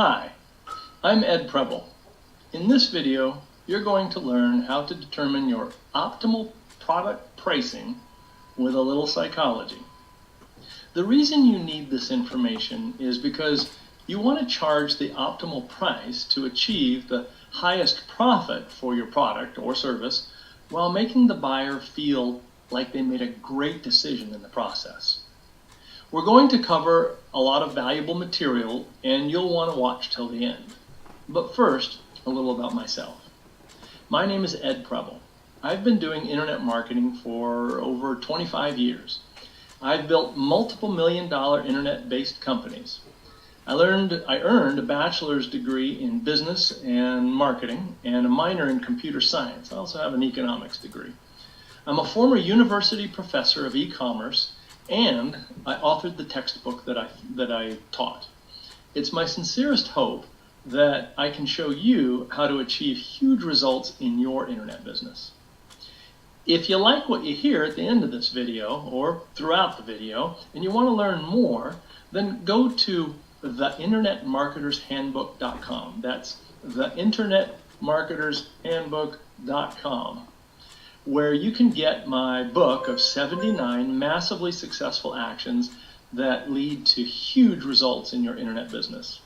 Hi, I'm Ed Preble. In this video, you're going to learn how to determine your optimal product pricing with a little psychology. The reason you need this information is because you want to charge the optimal price to achieve the highest profit for your product or service while making the buyer feel like they made a great decision in the process. We're going to cover a lot of valuable material and you'll want to watch till the end. But first, a little about myself. My name is Ed Preble. I've been doing internet marketing for over 25 years. I've built multiple million-dollar internet-based companies. I earned a bachelor's degree in business and marketing and a minor in computer science. I also have an economics degree. I'm a former university professor of e-commerce, and I authored the textbook that I taught. It's my sincerest hope that I can show you how to achieve huge results in your internet business. If you like what you hear at the end of this video or throughout the video and you want to learn more, then go to theinternetmarketershandbook.com. That's theinternetmarketershandbook.com, where you can get my book of 79 massively successful actions that lead to huge results in your internet business.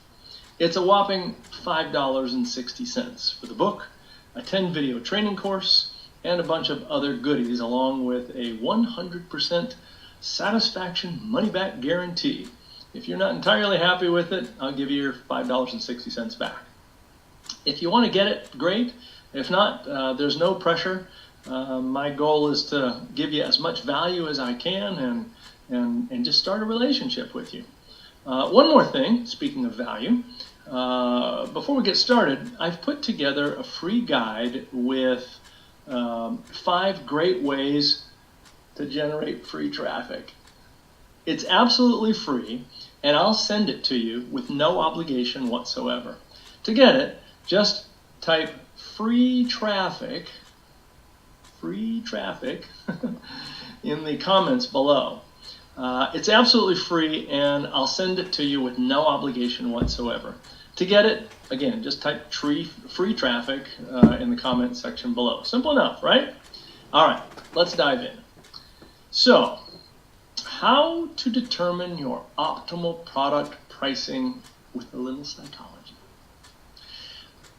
It's a whopping $5.60 for the book, a 10-video training course, and a bunch of other goodies, along with a 100% satisfaction money-back guarantee. If you're not entirely happy with it, I'll give you your $5.60 back. If you want to get it, great. If not, there's no pressure. My goal is to give you as much value as I can and just start a relationship with you. One more thing, speaking of value, before we get started, I've put together a free guide with 5 great ways to generate free traffic. It's absolutely free, and I'll send it to you with no obligation whatsoever. To get it, just type free traffic in the comments below. It's absolutely free, and I'll send it to you with no obligation whatsoever. To get it, again, just type free traffic in the comment section below. Simple enough, right? All right, let's dive in. So, how to determine your optimal product pricing with a little psychology.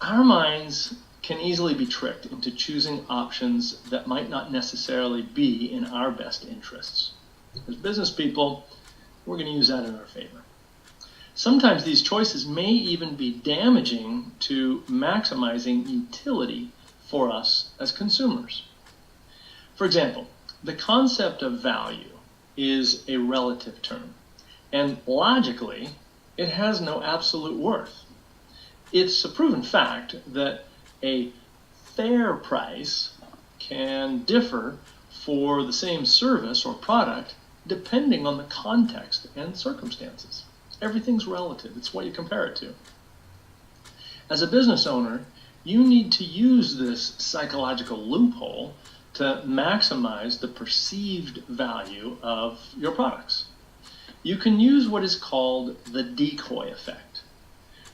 Our minds can easily be tricked into choosing options that might not necessarily be in our best interests. As business people, we're going to use that in our favor. Sometimes these choices may even be damaging to maximizing utility for us as consumers. For example, the concept of value is a relative term, and logically, it has no absolute worth. It's a proven fact that a fair price can differ for the same service or product depending on the context and circumstances. Everything's relative. It's what you compare it to. As a business owner, you need to use this psychological loophole to maximize the perceived value of your products. You can use what is called the decoy effect.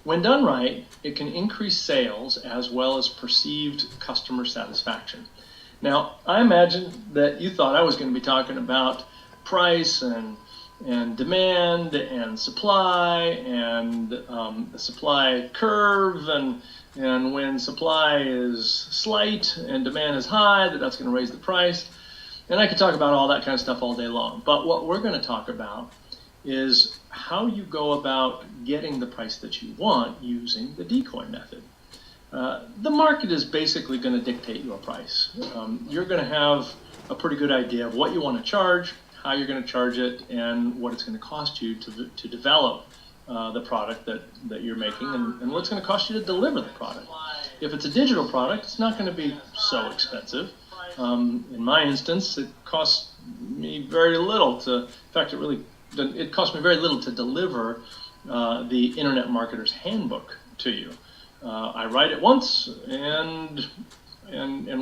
When done right, it can increase sales as well as perceived customer satisfaction. Now, I imagine that you thought I was going to be talking about price and demand and supply and the supply curve and when supply is slight and demand is high, that's going to raise the price. And I could talk about all that kind of stuff all day long. But what we're going to talk about is how you go about getting the price that you want using the decoy method. The market is basically going to dictate your price. You're going to have a pretty good idea of what you want to charge, how you're going to charge it, and what it's going to cost you to develop the product that you're making, and what it's going to cost you to deliver the product. If it's a digital product, it's not going to be so expensive. In my instance, it cost me very little it cost me very little to deliver the Internet Marketer's Handbook to you. I write it once, and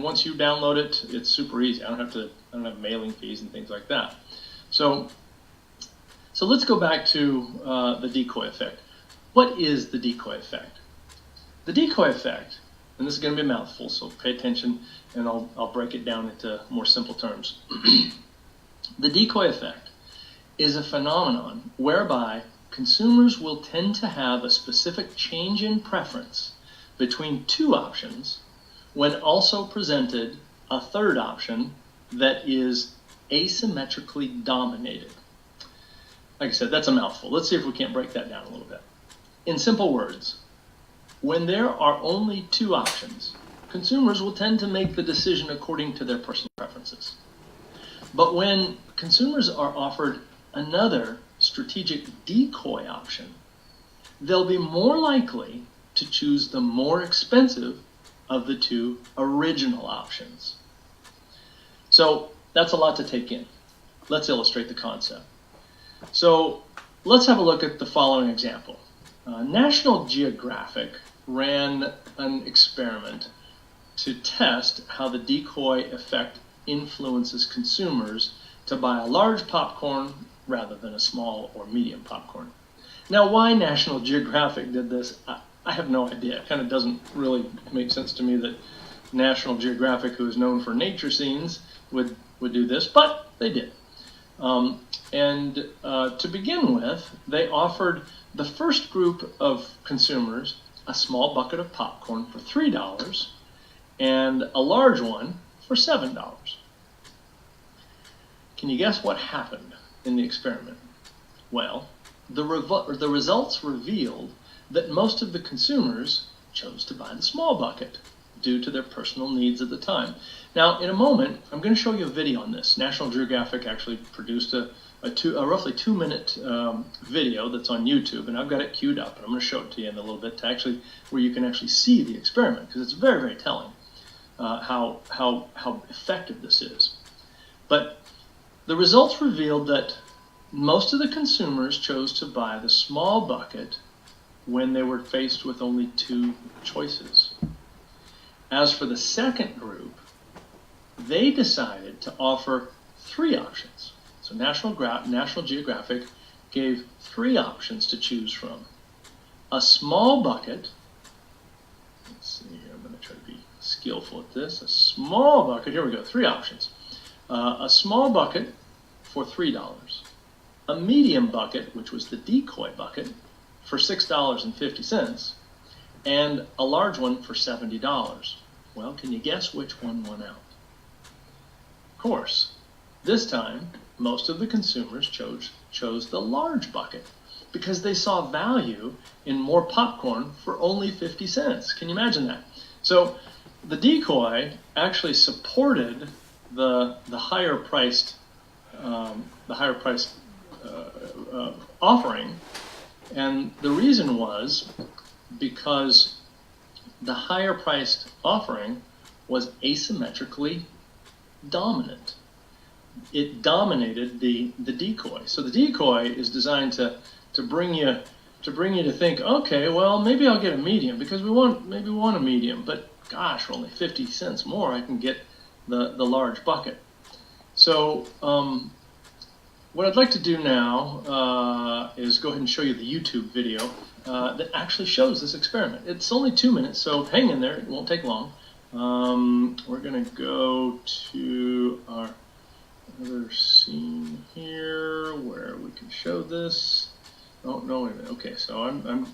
once you download it, it's super easy. I don't have mailing fees and things like that. So let's go back to the decoy effect. What is the decoy effect? The decoy effect, and this is going to be a mouthful, so pay attention, and I'll break it down into more simple terms. The decoy effect is a phenomenon whereby consumers will tend to have a specific change in preference between two options when also presented a third option that is asymmetrically dominated. Like I said, that's a mouthful. Let's see if we can't break that down a little bit. In simple words, when there are only two options, consumers will tend to make the decision according to their personal preferences. But when consumers are offered another strategic decoy option, they'll be more likely to choose the more expensive of the two original options. So that's a lot to take in. Let's illustrate the concept. So let's have a look at the following example. National Geographic ran an experiment to test how the decoy effect influences consumers to buy a large popcorn rather than a small or medium popcorn. Now, why National Geographic did this, I have no idea. It kind of doesn't really make sense to me that National Geographic, who is known for nature scenes, would do this, but they did. To begin with, they offered the first group of consumers a small bucket of popcorn for $3 and a large one for $7. Can you guess what happened in the experiment? Well, the results revealed that most of the consumers chose to buy the small bucket due to their personal needs at the time. Now, in a moment, I'm going to show you a video on this. National Geographic actually produced a roughly 2-minute video that's on YouTube, and I've got it queued up, and I'm going to show it to you in a little bit where you can actually see the experiment, because it's very, very telling how effective this is. But the results revealed that most of the consumers chose to buy the small bucket when they were faced with only two choices. As for the second group, they decided to offer three options. So National Geographic gave three options to choose from. A small bucket, let's see here, I'm going to try to be skillful at this. A small bucket, here we go, three options. A small bucket for $3. A medium bucket, which was the decoy bucket, for $6.50, and a large one for $70. Well, can you guess which one won out? Of course, this time, most of the consumers chose the large bucket because they saw value in more popcorn for only 50 cents. Can you imagine that? So the decoy actually supported the higher priced offering, and the reason was because the higher priced offering was asymmetrically dominant. It dominated the decoy. So the decoy is designed to bring you to think, okay, well, maybe I'll get a medium because we want a medium, but gosh, for only 50 cents more, I can get the large bucket. So what I'd like to do now is go ahead and show you the YouTube video that actually shows this experiment. It's only 2 minutes, so hang in there. It won't take long. We're going to go to our other scene here where we can show this. Oh no, wait a minute. Okay, so I'm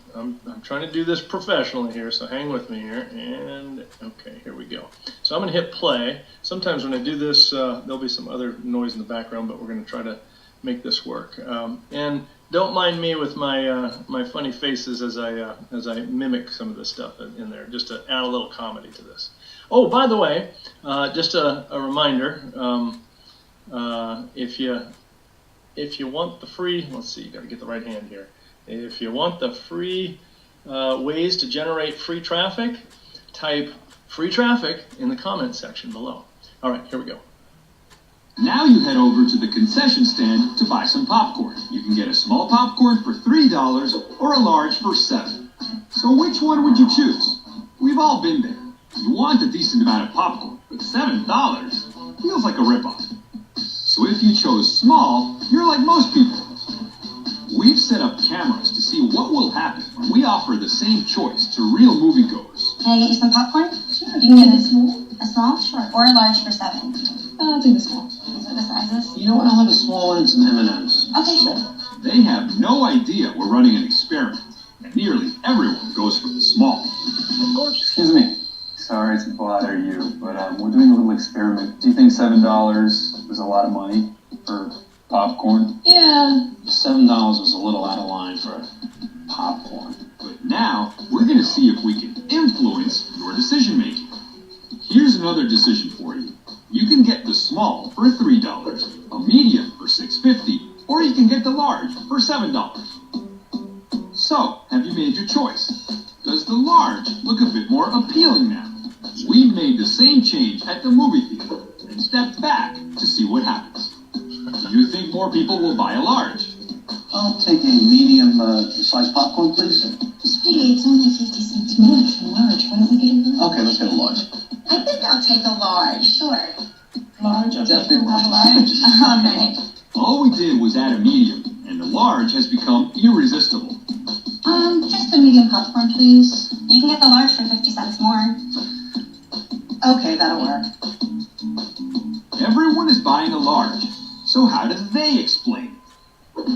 trying to do this professionally here, so hang with me here. And okay, here we go. So I'm going to hit play. Sometimes when I do this, there'll be some other noise in the background, but we're going to try to make this work. And don't mind me with my my funny faces as I mimic some of this stuff in there, just to add a little comedy to this. Oh, by the way, just a reminder. If you want the free, let's see, you got to get the right hand here. If you want the free ways to generate free traffic, type free traffic in the comments section below. All right, here we go. Now you head over to the concession stand to buy some popcorn. You can get a small popcorn for $3 or a large for $7. So which one would you choose? We've all been there. You want a decent amount of popcorn, but $7 feels like a ripoff. So if you chose small, you're like most people. We've set up cameras to see what will happen when we offer the same choice to real moviegoers. Can I get you some popcorn? Sure. You can get a small? A small? Sure. Or a large for $7. I'll take the small. These are the sizes. You know what? I'll have a small one and some M&Ms. Okay, sure. They have no idea we're running an experiment, and nearly everyone goes for the small. Of course. Excuse me. Sorry to bother you, but we're doing a little experiment. Do you think $7 is a lot of money for popcorn? Yeah. $7 was a little out of line for popcorn. But now, we're going to see if we can influence your decision making. Here's another decision for you. You can get the small for $3, a medium for $6.50, or you can get the large for $7. So, have you made your choice? Does the large look a bit more appealing now? We've made the same change at the movie theater and stepped back to see what happens. Do you think more people will buy a large? I'll take a medium size popcorn, please. Sweetie, it's only 50 cents more for large. Why don't we get a large? Okay, let's get a large. I think I'll take a large. Sure. Large? Okay. Definitely We'll have a large. large. All right. All we did was add a medium, and the large has become irresistible. Just a medium popcorn, please. You can get the large for 50 cents more. Okay, that'll work. Everyone is buying a large, so how do they explain it?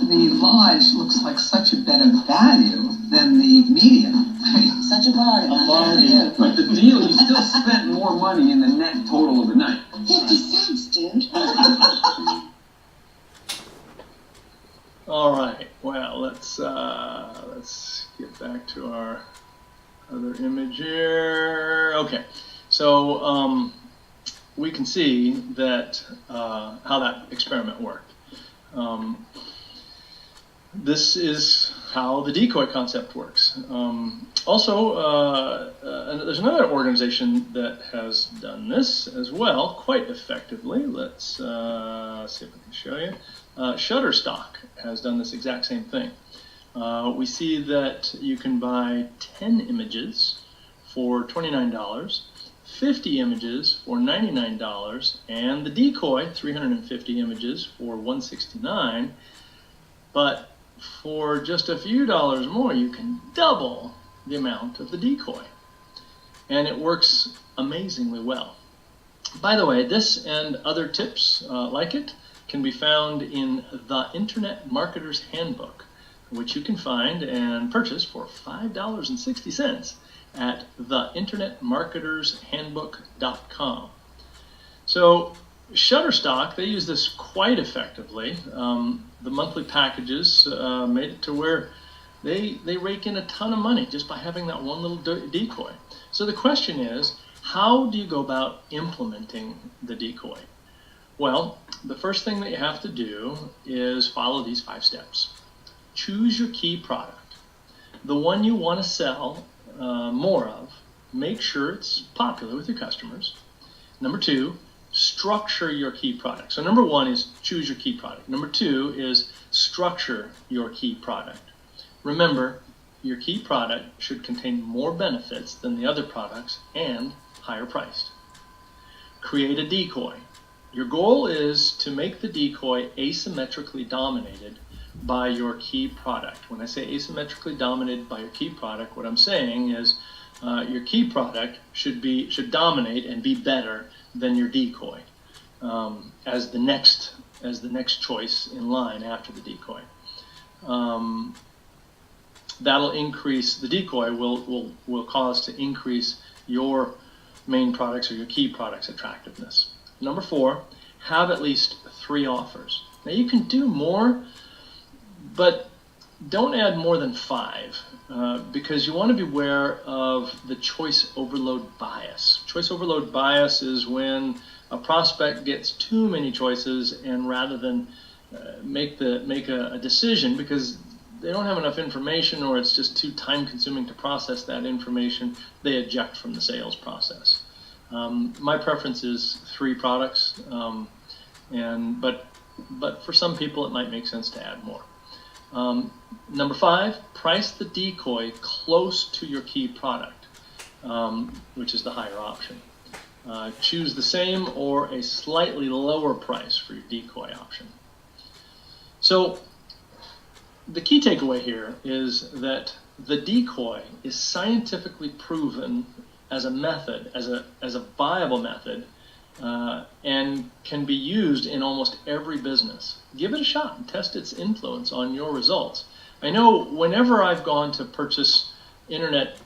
The large looks like such a better value than the medium. Such a bargain. A bargain. But the deal, you still spent more money in the net total of the night. 50 cents, dude. All right. Well, let's get back to our other image here. Okay. So we can see that how that experiment worked. This is how the decoy concept works. Also, there's another organization that has done this as well quite effectively. Let's see if I can show you. Shutterstock has done this exact same thing. We see that you can buy 10 images for $29, 50 images for $99, and the decoy, 350 images for $169. But for just a few dollars more, you can double the amount of the decoy. And it works amazingly well. By the way, this and other tips like it can be found in the Internet Marketer's Handbook, which you can find and purchase for $5.60 at theinternetmarketershandbook.com. So Shutterstock, they use this quite effectively. The monthly packages made it to where they rake in a ton of money just by having that one little decoy. So the question is, how do you go about implementing the decoy? Well, the first thing that you have to do is follow these 5 steps. Choose your key product. The one you want to sell more of, make sure it's popular with your customers. Number 2, structure your key product. So number 1 is choose your key product. Number 2 is structure your key product. Remember, your key product should contain more benefits than the other products and higher priced. Create a decoy. Your goal is to make the decoy asymmetrically dominated by your key product. When I say asymmetrically dominated by your key product, what I'm saying is your key product should dominate and be better than your decoy as the next choice in line after the decoy. That'll increase, the decoy will cause to increase your main products or your key products' attractiveness. Number 4, have at least 3 offers. Now you can do more, but don't add more than 5 because you want to be aware of the choice overload bias. Choice overload bias is when a prospect gets too many choices, and rather than make a decision because they don't have enough information or it's just too time consuming to process that information, they eject from the sales process. My preference is 3 products, but for some people it might make sense to add more. Number 5, price the decoy close to your key product, which is the higher option. Choose the same or a slightly lower price for your decoy option. So the key takeaway here is that the decoy is scientifically proven as a method, as a viable method, and can be used in almost every business. Give it a shot and test its influence on your results. I know whenever I've gone to purchase internet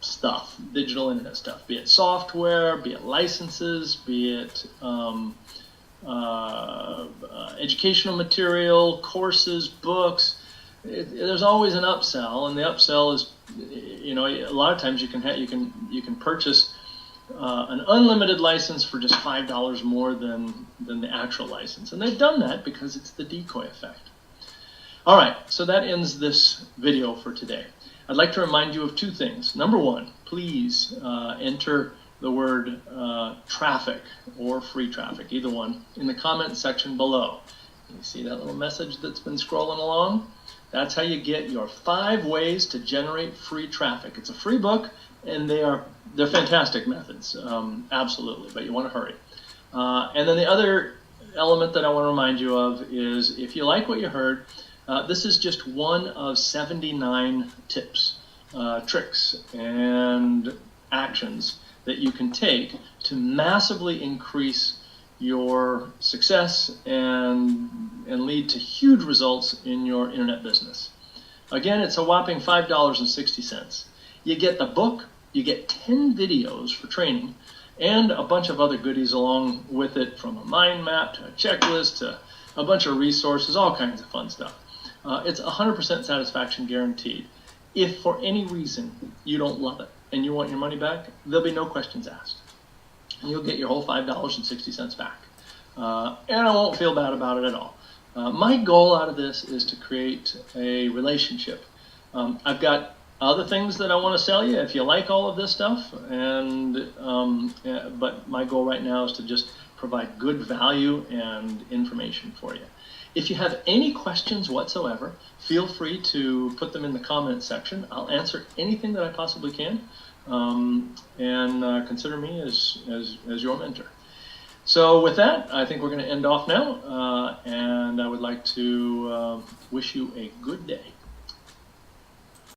stuff, digital internet stuff, be it software, be it licenses, be it educational material, courses, books, there's always an upsell, and the upsell is, a lot of times you can purchase an unlimited license for just $5 more than the actual license, and they've done that because it's the decoy effect. All right, so that ends this video for today. I'd like to remind you of two things. Number one, please enter the word traffic or free traffic, either one, in the comment section below. You see that little message that's been scrolling along? That's how you get your 5 ways to generate free traffic. It's a free book, and they're fantastic methods, absolutely, but you want to hurry. And then the other element that I want to remind you of is, if you like what you heard, this is just one of 79 tips, tricks, and actions that you can take to massively increase your success and lead to huge results in your internet business. Again, it's a whopping $5.60. You get the book, you get 10 videos for training, and a bunch of other goodies along with it, from a mind map to a checklist to a bunch of resources, all kinds of fun stuff. It's 100% satisfaction guaranteed. If for any reason you don't love it and you want your money back, there'll be no questions asked. You'll get your whole $5.60 back. And I won't feel bad about it at all. My goal out of this is to create a relationship. I've got other things that I want to sell you if you like all of this stuff, but my goal right now is to just provide good value and information for you. If you have any questions whatsoever, feel free to put them in the comments section. I'll answer anything that I possibly can, and consider me as your mentor. So with that, I think we're going to end off now, and I would like to wish you a good day.